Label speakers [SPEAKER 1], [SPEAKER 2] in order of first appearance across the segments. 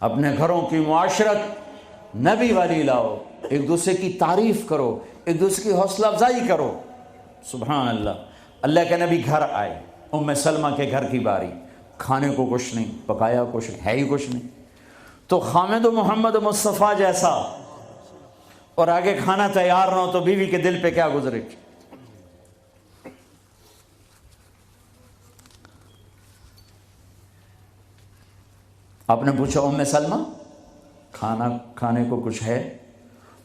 [SPEAKER 1] اپنے گھروں کی معاشرت نبی والی لاؤ، ایک دوسرے کی تعریف کرو، ایک دوسرے کی حوصلہ افزائی کرو۔ سبحان اللہ۔ اللہ کے نبی گھر آئے، ام سلمہ کے گھر کی باری، کھانے کو کچھ نہیں، پکایا کچھ ہے ہی کچھ نہیں، تو خامد محمد مصطفیٰ جیسا اور آگے کھانا تیار نہ ہو تو بیوی کے دل پہ کیا گزرے؟ آپ نے پوچھا ام سلمہ کھانا کھانے کو کچھ ہے؟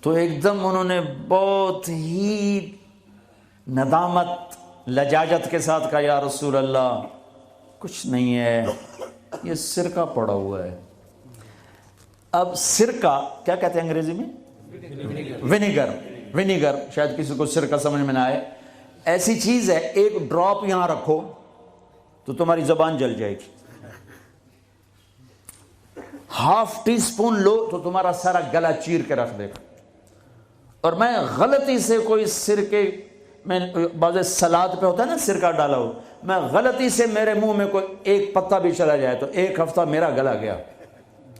[SPEAKER 1] تو ایک دم انہوں نے بہت ہی ندامت لجاجت کے ساتھ کہا، یا رسول اللہ کچھ نہیں ہے، یہ سرکہ پڑا ہوا ہے۔ اب سرکہ کیا کہتے ہیں انگریزی میں؟ ونیگر، شاید کسی کو سرکہ سمجھ میں نہ آئے۔ ایسی چیز ہے، ایک ڈراپ یہاں رکھو تو تمہاری زبان جل جائے گی، ہاف ٹی سپون لو تو تمہارا سارا گلا چیر کے رکھ دے گا۔ اور میں غلطی سے کوئی سرکے میں، بعض سلاد پہ ہوتا ہے نا سرکہ ڈالا ہو، میں غلطی سے میرے منہ میں کوئی ایک پتا بھی چلا جائے تو ایک ہفتہ میرا گلا گیا،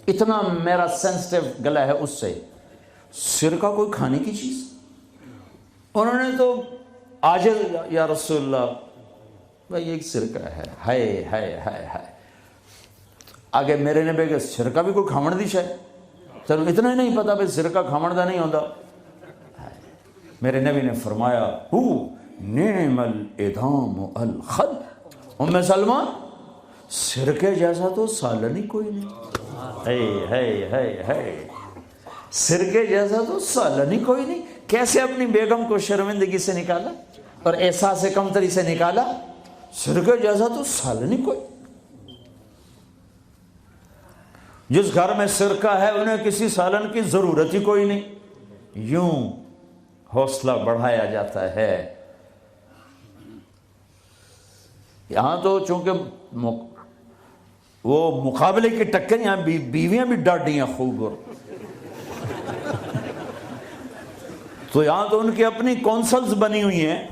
[SPEAKER 1] اتنا میرا سینسٹیو گلا ہے اس سے۔ سرکہ کوئی کھانے کی چیز؟ انہوں نے تو عاجل، یا رسول اللہ بھائی ایک سرکہ ہے، ہائے ہائے ہائے ہائے۔ آگے میرے نے کہ سرکہ بھی کوئی کھامڑ دی شاید، چلو اتنا ہی نہیں پتا بھائی سرکہ کھامڑ دا نہیں ہوتا۔ میرے نبی نے فرمایا ہو نعم الادام الخل، ام سلمہ سرکے جیسا تو سالن ہی کوئی نہیں، ہے سرکے جیسا تو سالن ہی کوئی نہیں۔ کیسے اپنی بیگم کو شرمندگی سے نکالا اور احساس کمتری سے نکالا، سرکے جیسا تو سالن ہی کوئی۔ جس گھر میں سرکہ ہے انہیں کسی سالن کی ضرورت ہی کوئی نہیں۔ یوں حوصلہ بڑھایا جاتا ہے۔ یہاں تو چونکہ وہ مقابلے کی ٹکر، یہاں بیویاں بھی ڈاڈی ہیں خوب، اور تو یہاں تو ان کی اپنی کونسلز بنی ہوئی ہیں۔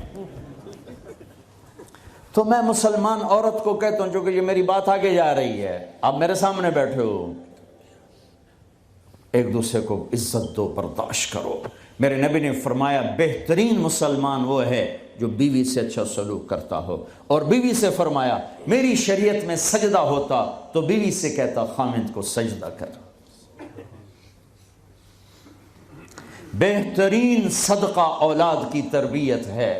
[SPEAKER 1] تو میں مسلمان عورت کو کہتا ہوں، چونکہ یہ میری بات آگے جا رہی ہے، آپ میرے سامنے بیٹھے ہو، ایک دوسرے کو عزت دو، برداشت کرو۔ میرے نبی نے فرمایا بہترین مسلمان وہ ہے جو بیوی سے اچھا سلوک کرتا ہو، اور بیوی سے فرمایا میری شریعت میں سجدہ ہوتا تو بیوی سے کہتا خامند کو سجدہ کر۔ بہترین صدقہ اولاد کی تربیت ہے۔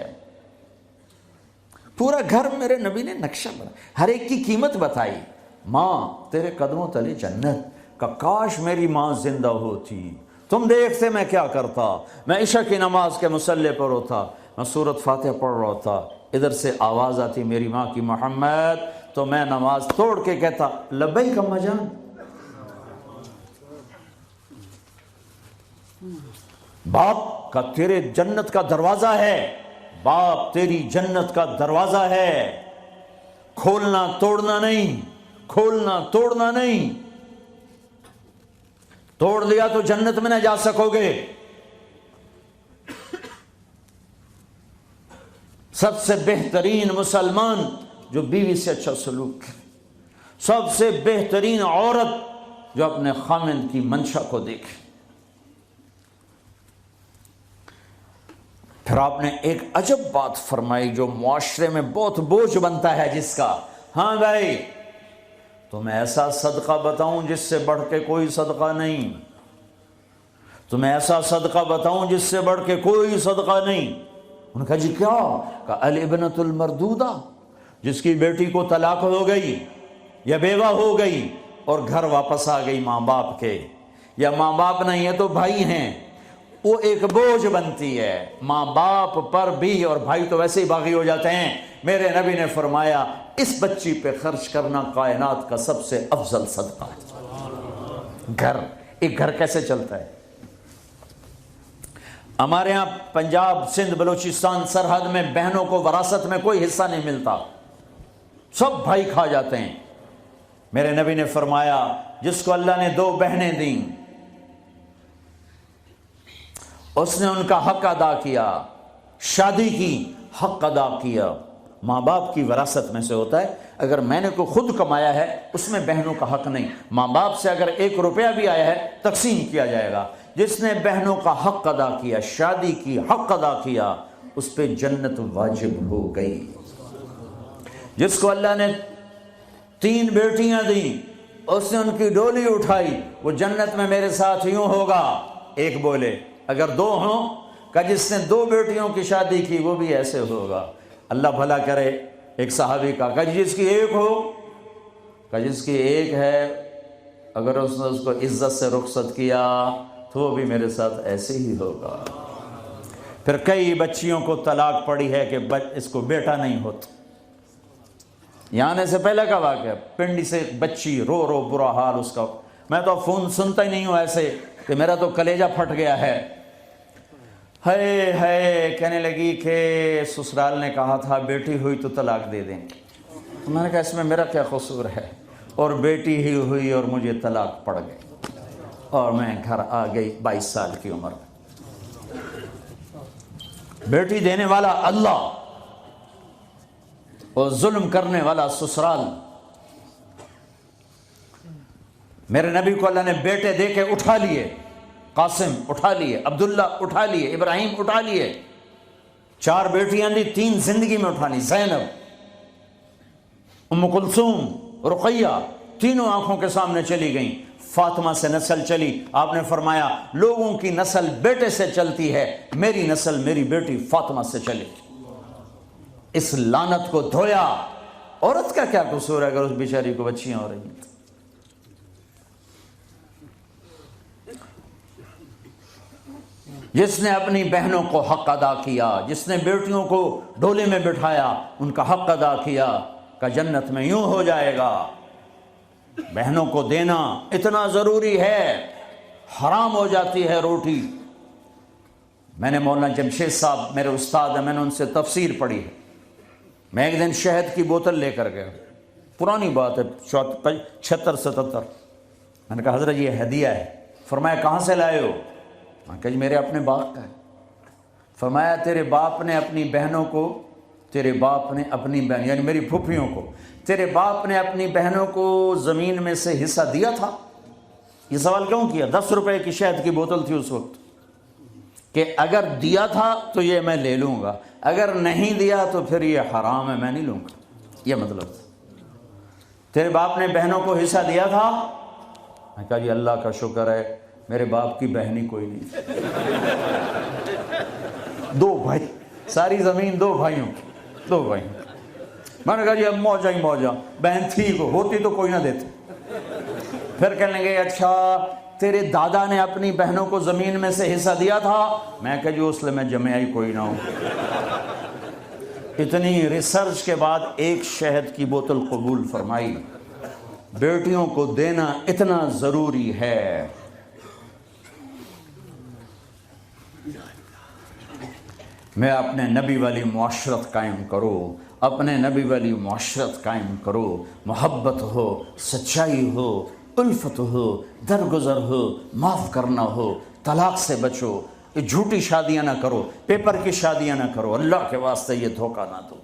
[SPEAKER 1] پورا گھر میرے نبی نے نقشہ بنا، ہر ایک کی قیمت بتائی۔ ماں تیرے قدموں تلے جنت، کہ کاش میری ماں زندہ ہوتی، تم دیکھتے میں کیا کرتا، میں عشاء کی نماز کے مصلی پر ہوتا، میں سورۃ فاتحہ پڑھ رہا ہوتا، ادھر سے آواز آتی میری ماں کی محمد، تو میں نماز توڑ کے کہتا لبیک اماں جان۔ باپ کا تیرے جنت کا دروازہ ہے، باپ تیری جنت کا دروازہ ہے، کھولنا توڑنا نہیں، کھولنا توڑنا نہیں، توڑ لیا تو جنت میں نہ جا سکو گے۔ سب سے بہترین مسلمان جو بیوی سے اچھا سلوک کرے، سب سے بہترین عورت جو اپنے خامند کی منشا کو دیکھے۔ پھر آپ نے ایک عجب بات فرمائی جو معاشرے میں بہت بوجھ بنتا ہے جس کا، ہاں بھائی تمہیں ایسا صدقہ بتاؤں جس سے بڑھ کے کوئی صدقہ نہیں، تمہیں ایسا صدقہ بتاؤں جس سے بڑھ کے کوئی صدقہ نہیں۔ انہوں نے کہا جی کیا؟ کہا الابنۃ المردودہ، جس کی بیٹی کو طلاق ہو گئی یا بیوہ ہو گئی اور گھر واپس آ گئی ماں باپ کے، یا ماں باپ نہیں ہے تو بھائی ہیں، وہ ایک بوجھ بنتی ہے ماں باپ پر بھی، اور بھائی تو ویسے ہی باغی ہو جاتے ہیں۔ میرے نبی نے فرمایا اس بچی پہ خرچ کرنا کائنات کا سب سے افضل صدقہ ہے۔ گھر، ایک گھر کیسے چلتا ہے؟ ہمارے ہاں پنجاب سندھ بلوچستان سرحد میں بہنوں کو وراثت میں کوئی حصہ نہیں ملتا، سب بھائی کھا جاتے ہیں۔ میرے نبی نے فرمایا جس کو اللہ نے 2 بہنیں دیں اس نے ان کا حق ادا کیا، شادی کی، حق ادا کیا، ماں باپ کی وراثت میں سے ہوتا ہے. اگر میں نے کوئی خود کمایا ہے اس میں بہنوں کا حق نہیں. ماں باپ سے اگر 1 روپیہ بھی آیا ہے تقسیم کیا جائے گا. جس نے بہنوں کا حق ادا کیا، شادی کی حق ادا کیا، اس پہ جنت واجب ہو گئی. جس کو اللہ نے 3 بیٹیاں دیں، اس نے ان کی ڈولی اٹھائی، وہ جنت میں میرے ساتھ یوں ہوگا. ایک بولے. اگر 2 ہوں، کہ جس نے 2 بیٹیوں کی شادی کی وہ بھی ایسے ہوگا. اللہ بھلا کرے. ایک صحابی کا کہ جس کی 1 ہو، کہ جس کی 1 ہے، اگر اس نے اس کو عزت سے رخصت کیا تو وہ بھی میرے ساتھ ایسے ہی ہوگا. پھر کئی بچیوں کو طلاق پڑی ہے کہ اس کو بیٹا نہیں ہوتا. یہاں آنے سے پہلے کا واقعہ، پنڈی سے بچی رو رو برا حال اس کا. میں تو فون سنتا ہی نہیں ہوں ایسے کہ میرا تو کلیجہ پھٹ گیا ہے. ہے کہنے لگی کہ سسرال نے کہا تھا بیٹی ہوئی تو طلاق دے دیں. تو میں نے کہا اس میں میرا کیا قصور ہے، اور بیٹی ہی ہوئی اور مجھے طلاق پڑ گئی اور میں گھر آ گئی 22 سال کی عمر میں. بیٹی دینے والا اللہ اور ظلم کرنے والا سسرال. میرے نبی کو اللہ نے بیٹے دے کے اٹھا لیے. قاسم اٹھا لیے، عبداللہ اٹھا لیے، ابراہیم اٹھا لیے. 4 بیٹیاں دی، 3 زندگی میں اٹھا لی. زینب، ام کلثوم، رقیہ، تینوں آنکھوں کے سامنے چلی گئیں. فاطمہ سے نسل چلی. آپ نے فرمایا لوگوں کی نسل بیٹے سے چلتی ہے، میری نسل میری بیٹی فاطمہ سے چلی. اس لعنت کو دھویا. عورت کا کیا قصور ہے اگر اس بیچاری کو بچیاں ہو رہی ہیں؟ جس نے اپنی بہنوں کو حق ادا کیا، جس نے بیٹیوں کو ڈولے میں بٹھایا، ان کا حق ادا کیا، کہ جنت میں یوں ہو جائے گا. بہنوں کو دینا اتنا ضروری ہے، حرام ہو جاتی ہے روٹی. میں نے مولانا جمشید صاحب میرے استاد ہیں، میں نے ان سے تفسیر پڑھی ہے. میں ایک دن شہد کی بوتل لے کر گیا، پرانی بات ہے 76-77. میں نے کہا حضرت یہ ہدیہ ہے. فرمایا کہاں سے لائے ہو؟ میں کہا جی میرے اپنے باغ کا ہے. فرمایا تیرے باپ نے اپنی بہنوں کو، تیرے باپ نے اپنی بہن یعنی میری پھوپھیوں کو، تیرے باپ نے اپنی بہنوں کو زمین میں سے حصہ دیا تھا؟ یہ سوال کیوں کیا؟ 10 روپے کی شہد کی بوتل تھی اس وقت، کہ اگر دیا تھا تو یہ میں لے لوں گا، اگر نہیں دیا تو پھر یہ حرام ہے، میں نہیں لوں گا. یہ مطلب تھا. تیرے باپ نے بہنوں کو حصہ دیا تھا؟ میں کہا جی اللہ کا شکر ہے میرے باپ کی بہنی کوئی نہیں. 2 بھائی، ساری زمین 2 بھائیوں. میں نے کہا جی اب موجہ ہی موجہ، بہن تھی کو ہوتی تو کوئی نہ دیتے. پھر کہنے لگے اچھا تیرے دادا نے اپنی بہنوں کو زمین میں سے حصہ دیا تھا؟ میں کہا جی اس لیے میں جمعہ ہی کوئی نہ ہوں. اتنی ریسرچ کے بعد ایک شہد کی بوتل قبول فرمائی. بیٹیوں کو دینا اتنا ضروری ہے. میں اپنے نبی والی معاشرت قائم کرو، اپنے نبی والی معاشرت قائم کرو. محبت ہو، سچائی ہو، الفت ہو، درگزر ہو، معاف کرنا ہو، طلاق سے بچو. یہ جھوٹی شادیاں نہ کرو، پیپر کی شادیاں نہ کرو. اللہ کے واسطے یہ دھوکہ نہ دو.